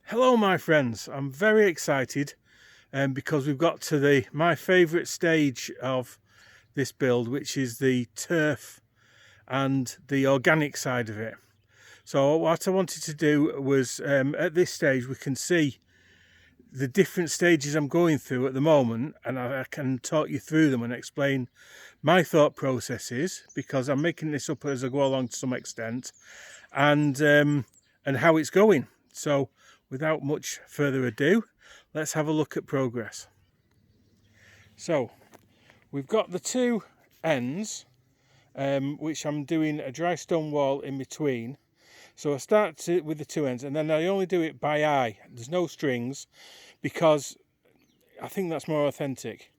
Hello my friends, I'm very excited because we've got to my favourite stage of this build, which is the turf and the organic side of it. So what I wanted to do was, at this stage we can see the different stages I'm going through at the moment, and I can talk you through them and explain my thought processes, because I'm making this up as I go along to some extent, and how it's going. So without much further ado, let's have a look at progress. So we've got the two ends, which I'm doing a dry stone wall in between. So I start with the two ends, and then I only do it by eye. There's no strings, because I think that's more authentic.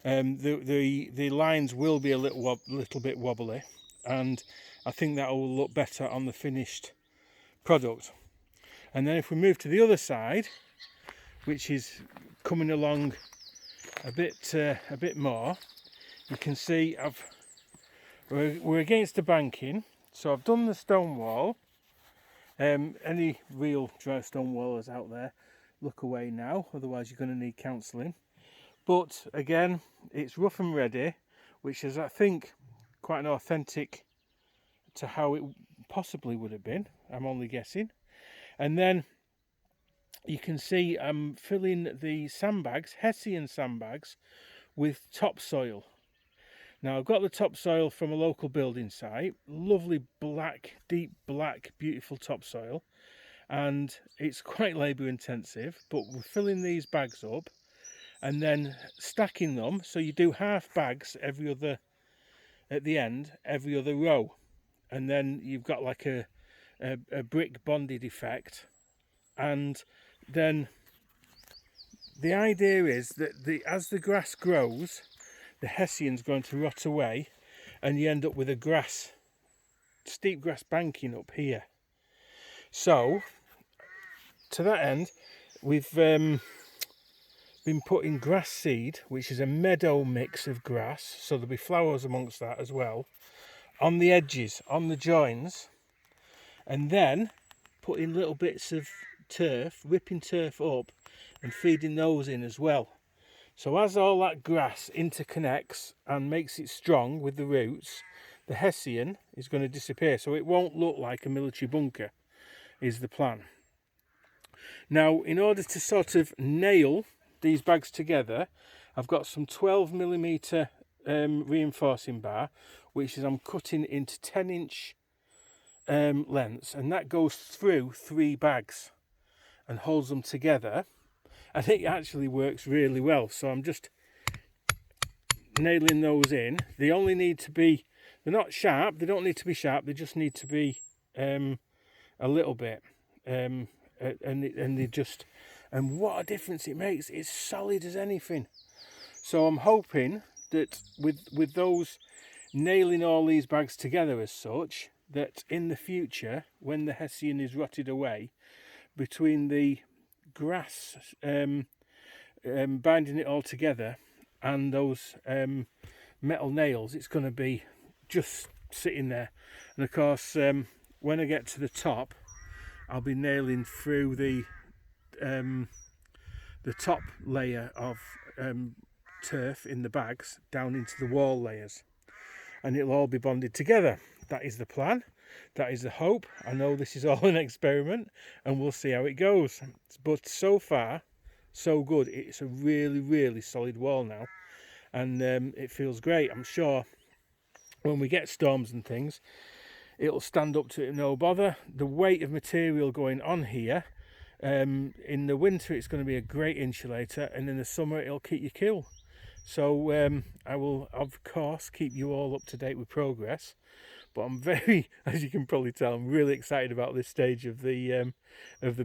The lines will be a little bit wobbly, and I think that will look better on the finished product. And then if we move to the other side, which is coming along a bit more, you can see we're against the banking. So I've done the stone wall. Any real dry stone wallers out there, look away now, otherwise you're going to need counselling. But again, it's rough and ready, which is, I think, quite an authentic to how it possibly would have been. I'm only guessing. And then you can see I'm filling the sandbags, Hessian sandbags, with topsoil. Now I've got the topsoil from a local building site, lovely black, deep black, beautiful topsoil, and it's quite labour intensive, but we're filling these bags up and then stacking them, so you do half bags at the end, every other row, and then you've got like a brick bonded effect. And then the idea is that as the grass grows, the Hessian's going to rot away, and you end up with a steep grass banking up here. So to that end, we've been putting grass seed, which is a meadow mix of grass, so there'll be flowers amongst that as well, on the edges, on the joins, and then putting little bits of turf, ripping turf up and feeding those in as well. So as all that grass interconnects and makes it strong with the roots, the Hessian is going to disappear, so it won't look like a military bunker, is the plan. Now, in order to sort of nail these bags together, I've got some 12mm reinforcing bar, which is I'm cutting into 10-inch lengths, and that goes through 3 bags and holds them together, and it actually works really well. So I'm just nailing those in. They only need to be, they're not sharp, they don't need to be sharp, they just need to be a little bit, and what a difference it makes. It's solid as anything. So I'm hoping that with those, nailing all these bags together as such, that in the future, when the Hessian is rotted away, between the grass binding it all together and those metal nails, it's going to be just sitting there. And of course, when I get to the top, I'll be nailing through the top layer of turf in the bags down into the wall layers, and it'll all be bonded together. That is the plan. That is the hope. I know this is all an experiment, and we'll see how it goes. But so far, so good. It's a really, really solid wall now, and it feels great. I'm sure when we get storms and things, it'll stand up to it no bother. The weight of material going on here, in the winter it's going to be a great insulator, and in the summer it'll keep you cool. So I will, of course, keep you all up to date with progress. But I'm very, as you can probably tell, I'm really excited about this stage of the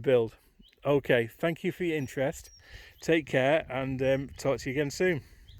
build. Okay, thank you for your interest. Take care, and talk to you again soon.